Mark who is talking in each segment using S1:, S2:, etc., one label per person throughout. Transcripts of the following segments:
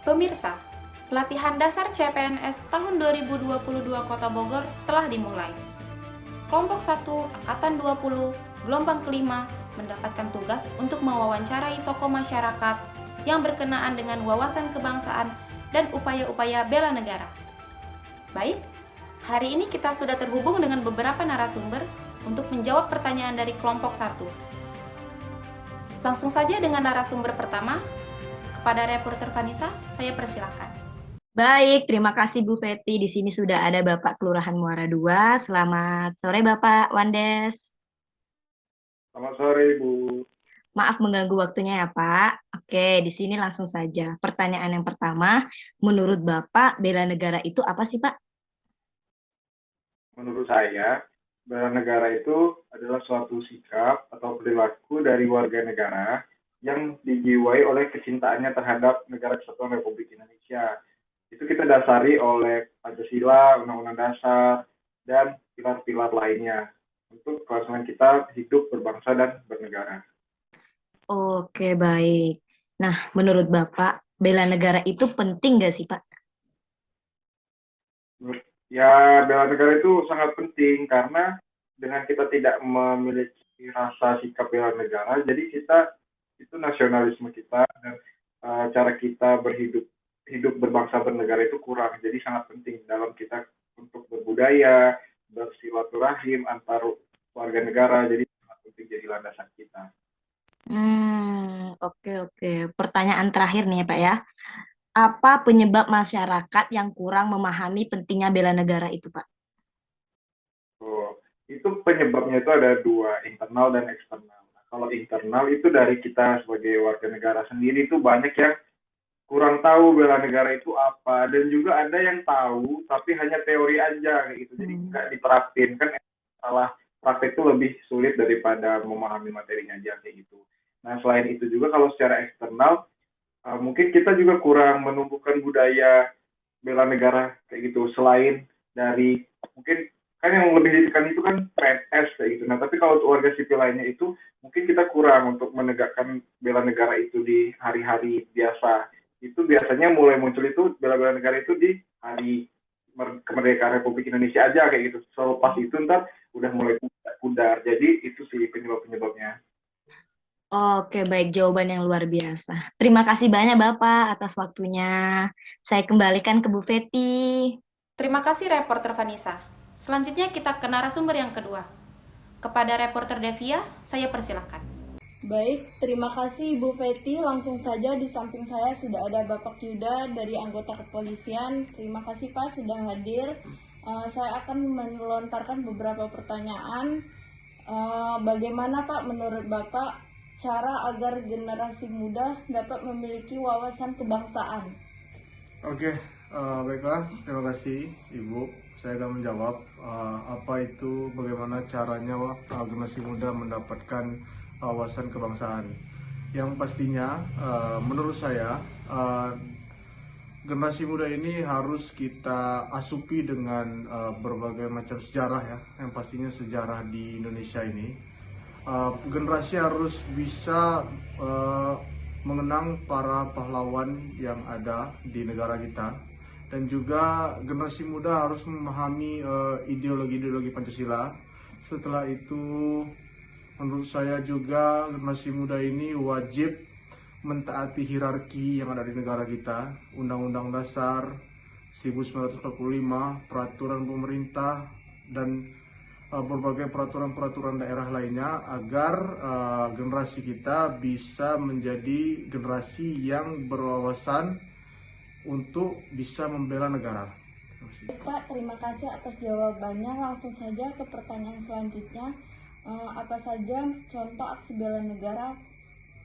S1: Pemirsa, pelatihan dasar CPNS tahun 2022 Kota Bogor telah dimulai. Kelompok 1 Angkatan 20 gelombang kelima mendapatkan tugas untuk mewawancarai tokoh masyarakat yang berkenaan dengan wawasan kebangsaan dan upaya-upaya bela negara. Baik, hari ini kita sudah terhubung dengan beberapa narasumber untuk menjawab pertanyaan dari kelompok 1. Langsung saja dengan narasumber pertama. Kepada reporter Vanessa, saya persilakan.
S2: Baik, terima kasih Bu Feti. Di sini sudah ada Bapak Kelurahan Muara II. Selamat sore Bapak Wandes.
S3: Selamat sore, Bu.
S2: Maaf mengganggu waktunya ya Pak. Oke, di sini langsung saja. Pertanyaan yang pertama, menurut Bapak bela negara itu apa sih Pak?
S3: Menurut saya, bela negara itu adalah suatu sikap atau perilaku dari warga negara yang dijiwai oleh kecintaannya terhadap Negara Kesatuan Republik Indonesia. Itu kita dasari oleh Pancasila, Undang-Undang Dasar, dan pilar-pilar lainnya untuk kelangsungan kita hidup berbangsa dan bernegara.
S2: Oke, baik. Nah, menurut Bapak, bela negara itu penting nggak sih Pak?
S3: Ya, bela negara itu sangat penting karena dengan kita tidak memiliki rasa sikap bela negara, jadi kita itu nasionalisme kita dan cara kita hidup berbangsa bernegara itu kurang. Jadi sangat penting dalam kita untuk berbudaya, bersilaturahim antar warga negara. Jadi sangat penting jadi landasan kita.
S2: Oke. Pertanyaan terakhir nih ya Pak ya. Apa penyebab masyarakat yang kurang memahami pentingnya bela negara itu Pak?
S3: Oh, itu penyebabnya itu ada dua, internal dan eksternal. Nah, kalau internal itu dari kita sebagai warga negara sendiri itu banyak yang kurang tahu bela negara itu apa, dan juga ada yang tahu tapi hanya teori aja kayak gitu, jadi nggak diterapin kan. Salah, praktek itu lebih sulit daripada memahami materinya aja kayak gitu. Nah, selain itu juga kalau secara eksternal, mungkin kita juga kurang menumbuhkan budaya bela negara kayak gitu, selain dari mungkin kan yang lebih ditekan itu kan PNS kayak gitu. Nah, tapi kalau untuk warga sipil lainnya itu mungkin kita kurang untuk menegakkan bela negara itu di hari-hari biasa. Itu biasanya mulai muncul itu bela-bela negara itu di hari kemerdekaan Republik Indonesia aja kayak gitu. Selepas itu ntar udah mulai pudar. Jadi itu sih penyebab-penyebabnya.
S2: Oke, baik, jawaban yang luar biasa. Terima kasih banyak Bapak atas waktunya. Saya kembalikan ke Bu Feti.
S1: Terima kasih reporter Vanessa. Selanjutnya kita ke narasumber yang kedua. Kepada reporter Devia, saya persilakan.
S4: Baik, terima kasih Ibu Feti. Langsung saja di samping saya sudah ada Bapak Yuda dari anggota kepolisian. Terima kasih Pak sudah hadir. Saya akan melontarkan beberapa pertanyaan. Bagaimana Pak menurut Bapak cara agar generasi muda dapat memiliki wawasan kebangsaan?
S5: Oke, baiklah. Terima kasih Ibu. Saya akan menjawab apa itu bagaimana caranya generasi muda mendapatkan wawasan kebangsaan. Yang pastinya menurut saya generasi muda ini harus kita asupi dengan berbagai macam sejarah ya. Yang pastinya sejarah di Indonesia ini. Generasi harus bisa mengenang para pahlawan yang ada di negara kita, dan juga generasi muda harus memahami ideologi-ideologi Pancasila. Setelah itu, menurut saya juga generasi muda ini wajib mentaati hierarki yang ada di negara kita, Undang-Undang Dasar 1945, peraturan pemerintah, dan berbagai peraturan-peraturan daerah lainnya, agar generasi kita bisa menjadi generasi yang berwawasan untuk bisa membela negara.
S4: Pak, terima kasih atas jawabannya. Langsung saja ke pertanyaan selanjutnya. Apa saja contoh aksi bela negara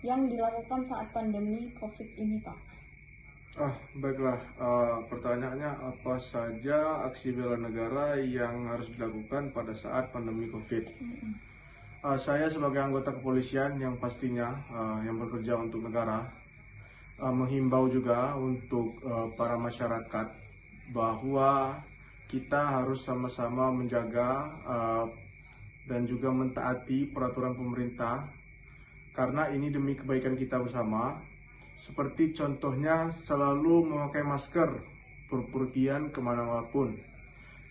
S4: yang dilakukan saat pandemi COVID ini, Pak?
S5: Baiklah, pertanyaannya apa saja aksi bela negara yang harus dilakukan pada saat pandemi COVID? Saya sebagai anggota kepolisian yang pastinya yang bekerja untuk negara, menghimbau juga untuk para masyarakat bahwa kita harus sama-sama menjaga dan juga mentaati peraturan pemerintah, karena ini demi kebaikan kita bersama. seperti contohnya selalu memakai masker berpergian kemanapun.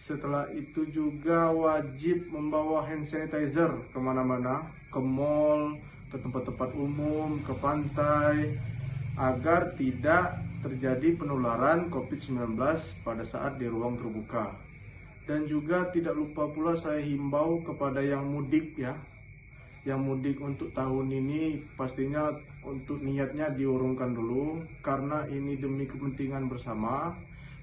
S5: Setelah itu juga wajib membawa hand sanitizer kemana-mana, ke mall, ke tempat-tempat umum, ke pantai, agar tidak terjadi penularan COVID-19 pada saat di ruang terbuka. Dan juga tidak lupa pula saya himbau kepada yang mudik ya, yang mudik untuk tahun ini pastinya untuk niatnya diurungkan dulu, karena ini demi kepentingan bersama.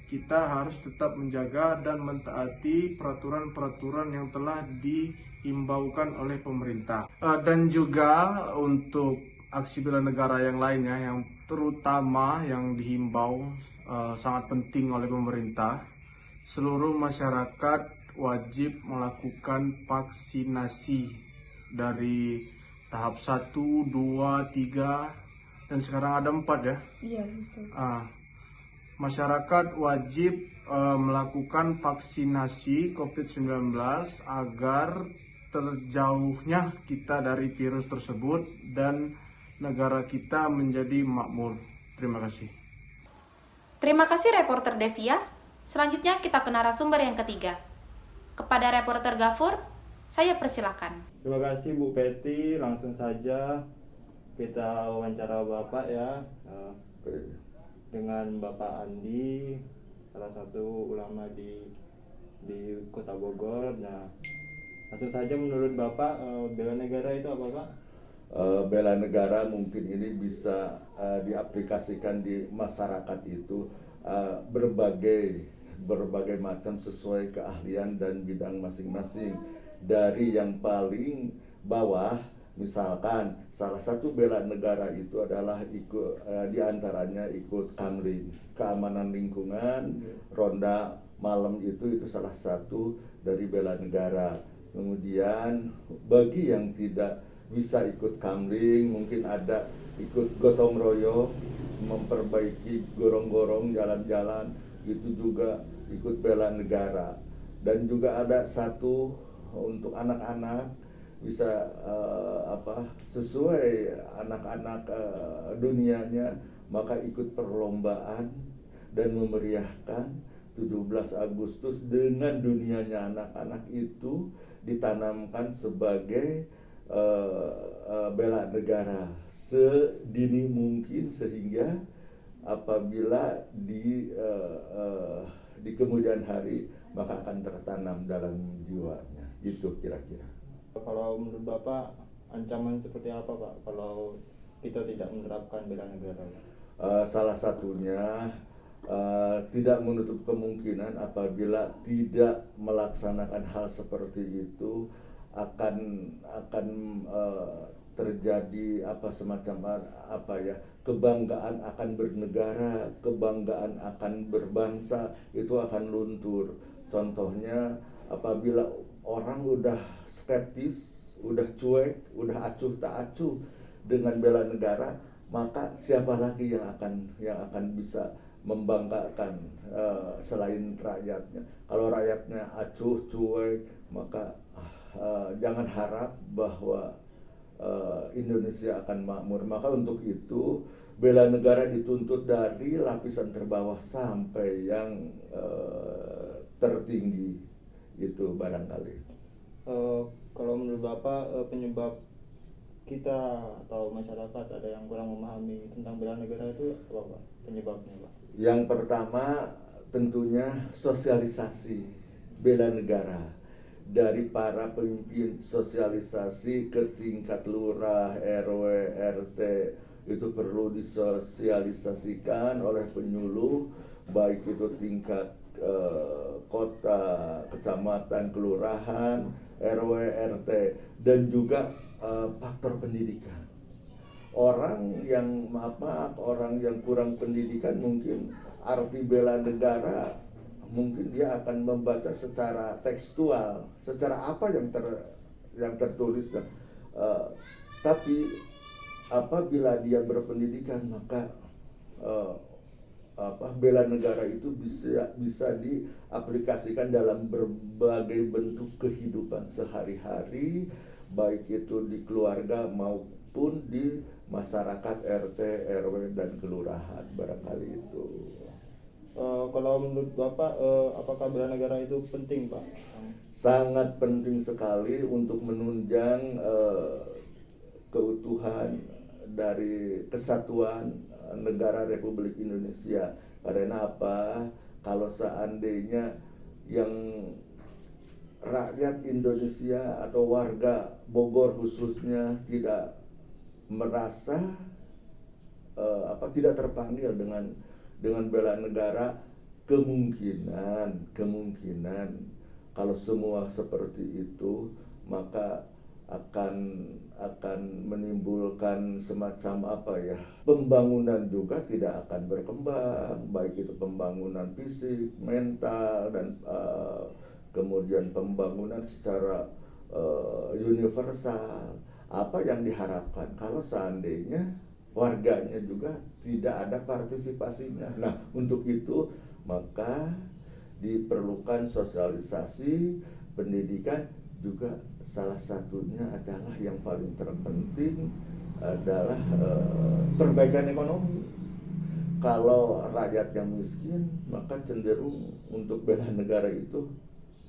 S5: Kita harus tetap menjaga dan mentaati peraturan-peraturan yang telah dihimbaukan oleh pemerintah. Dan juga untuk aksi bela negara yang lainnya, yang terutama yang dihimbau sangat penting oleh pemerintah, seluruh masyarakat wajib melakukan vaksinasi dari tahap 1, 2, 3, dan sekarang ada 4 ya.
S4: Iya, betul.
S5: Masyarakat wajib melakukan vaksinasi COVID-19 agar terjauhnya kita dari virus tersebut dan negara kita menjadi makmur. Terima kasih.
S1: Terima kasih reporter Devia. Selanjutnya kita ke narasumber yang ketiga. Kepada reporter Gafur, saya persilakan.
S6: Terima kasih Bu Peti, langsung saja kita wawancara Bapak ya. Dengan Bapak Andi, salah satu ulama di Kota Bogor. Nah, langsung saja menurut Bapak, bela negara itu apa Pak?
S7: Bela negara mungkin ini bisa diaplikasikan di masyarakat itu berbagai macam sesuai keahlian dan bidang masing-masing. Dari yang paling bawah, misalkan salah satu bela negara itu adalah ikut diantaranya ikut kamling, keamanan lingkungan, ronda malam itu salah satu dari bela negara. Kemudian bagi yang tidak bisa ikut kamling, mungkin ada ikut gotong royong, memperbaiki gorong-gorong jalan-jalan, itu juga ikut bela negara. Dan juga ada satu untuk anak-anak, bisa sesuai anak-anak dunianya, maka ikut perlombaan dan memeriahkan 17 Agustus dengan dunianya anak-anak itu ditanamkan sebagai bela negara sedini mungkin, sehingga apabila di kemudian hari maka akan tertanam dalam jiwanya. Itu kira-kira.
S6: Kalau menurut Bapak, ancaman seperti apa Pak kalau kita tidak menerapkan bela negara?
S7: Salah satunya tidak menutup kemungkinan apabila tidak melaksanakan hal seperti itu akan terjadi semacam kebanggaan akan bernegara, kebanggaan akan berbangsa itu akan luntur. Contohnya apabila orang udah skeptis, udah cuek, udah acuh tak acuh dengan bela negara, maka siapa lagi yang akan bisa membanggakan selain rakyatnya? Kalau rakyatnya acuh, cuek, maka jangan harap bahwa Indonesia akan makmur. Maka untuk itu bela negara dituntut dari lapisan terbawah sampai yang tertinggi, itu barangkali.
S6: Kalau menurut Bapak, penyebab kita atau masyarakat ada yang kurang memahami tentang bela negara itu apa Pak? Penyebabnya Pak?
S7: Yang pertama tentunya sosialisasi bela negara dari para pemimpin, sosialisasi ke tingkat lurah, RW, RT, itu perlu disosialisasikan oleh penyuluh, baik itu tingkat kota, kecamatan, kelurahan, RW, RT, dan juga faktor pendidikan. Orang yang orang yang kurang pendidikan, mungkin arti bela negara mungkin dia akan membaca secara tekstual, secara apa yang tertulis, tapi apabila dia berpendidikan, maka bela negara itu bisa diaplikasikan dalam berbagai bentuk kehidupan sehari-hari, baik itu di keluarga maupun pun di masyarakat RT, RW, dan kelurahan, barangkali itu.
S6: Kalau menurut Bapak, apakah bela negara itu penting, Pak?
S7: Sangat penting sekali untuk menunjang keutuhan dari kesatuan negara Republik Indonesia. Karena apa? Kalau seandainya yang rakyat Indonesia atau warga Bogor khususnya tidak merasa tidak terpanggil dengan bela negara, kemungkinan kalau semua seperti itu maka akan menimbulkan semacam pembangunan juga tidak akan berkembang, baik itu pembangunan fisik, mental, dan kemudian pembangunan secara universal. Apa yang diharapkan kalau seandainya warganya juga tidak ada partisipasinya. Nah, untuk itu maka diperlukan sosialisasi, pendidikan, juga salah satunya adalah yang paling terpenting adalah perbaikan ekonomi. Kalau rakyat yang miskin maka cenderung untuk bela negara itu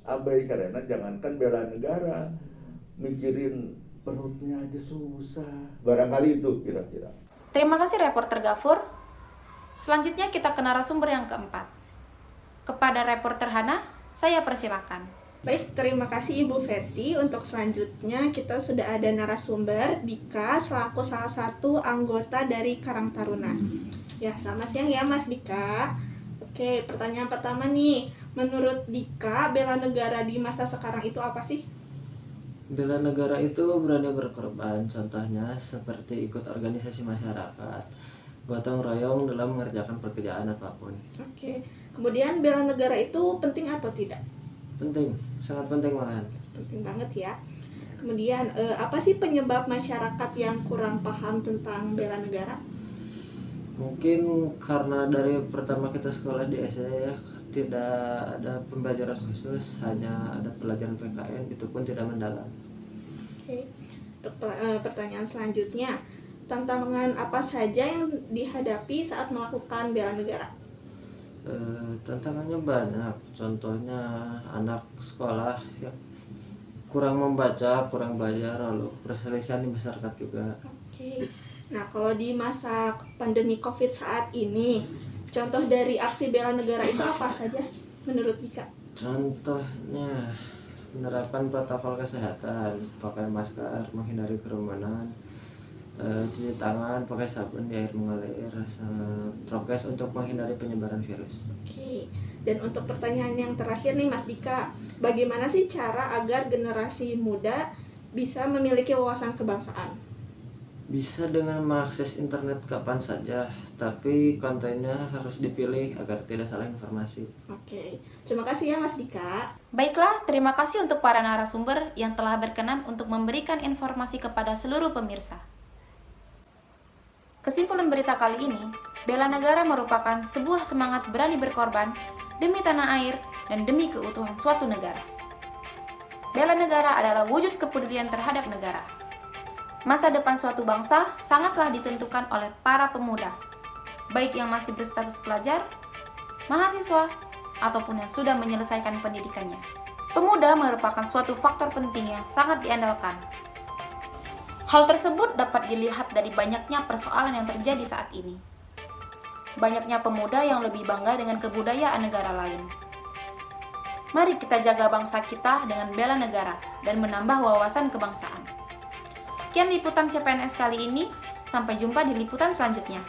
S7: abai, karena jangankan bela negara, mikirin perutnya aja susah. Barangkali itu kira-kira.
S1: Terima kasih reporter Gafur. Selanjutnya kita ke narasumber yang keempat. Kepada reporter Hana, saya persilakan.
S8: Baik, terima kasih Ibu Feti. Untuk selanjutnya kita sudah ada narasumber Dika selaku salah satu anggota dari Karang Taruna. Ya, selamat siang ya Mas Dika. Oke, pertanyaan pertama nih. Menurut Dika, bela negara di masa sekarang itu apa sih?
S9: Bela negara itu berani berkorban, contohnya seperti ikut organisasi masyarakat, gotong royong dalam mengerjakan pekerjaan apapun.
S8: Oke, kemudian bela negara itu penting atau tidak?
S9: Penting, sangat penting malahan.
S8: Penting banget ya. Kemudian apa sih penyebab masyarakat yang kurang paham tentang bela negara?
S9: Mungkin karena dari pertama kita sekolah di SD ya, tidak ada pembelajaran khusus, hanya ada pelajaran PKN, itu pun tidak mendalam.
S8: Oke. Untuk pertanyaan selanjutnya, tantangan apa saja yang dihadapi saat melakukan bela negara?
S9: Tantangannya banyak, contohnya anak sekolah ya kurang membaca, kurang belajar, lalu perselisihan di masyarakat juga.
S8: Oke. Nah, kalau di masa pandemi COVID saat ini, contoh dari aksi bela negara itu apa saja menurut Dika?
S9: Contohnya menerapkan protokol kesehatan, pakai masker, menghindari kerumunan, cuci tangan, pakai sabun di air mengalir, prokes untuk menghindari penyebaran virus.
S8: Oke. Dan untuk pertanyaan yang terakhir nih Mas Dika, bagaimana sih cara agar generasi muda bisa memiliki wawasan kebangsaan?
S9: Bisa dengan mengakses internet kapan saja, tapi kontennya harus dipilih agar tidak salah informasi.
S8: Oke, terima kasih ya Mas Dika.
S1: Baiklah, terima kasih untuk para narasumber yang telah berkenan untuk memberikan informasi kepada seluruh pemirsa. Kesimpulan berita kali ini, bela negara merupakan sebuah semangat berani berkorban demi tanah air dan demi keutuhan suatu negara. Bela negara adalah wujud kepedulian terhadap negara. Masa depan suatu bangsa sangatlah ditentukan oleh para pemuda, baik yang masih berstatus pelajar, mahasiswa, ataupun yang sudah menyelesaikan pendidikannya. Pemuda merupakan suatu faktor penting yang sangat diandalkan. Hal tersebut dapat dilihat dari banyaknya persoalan yang terjadi saat ini. Banyaknya pemuda yang lebih bangga dengan kebudayaan negara lain. Mari kita jaga bangsa kita dengan bela negara dan menambah wawasan kebangsaan. Sekian liputan CPNS kali ini, sampai jumpa di liputan selanjutnya.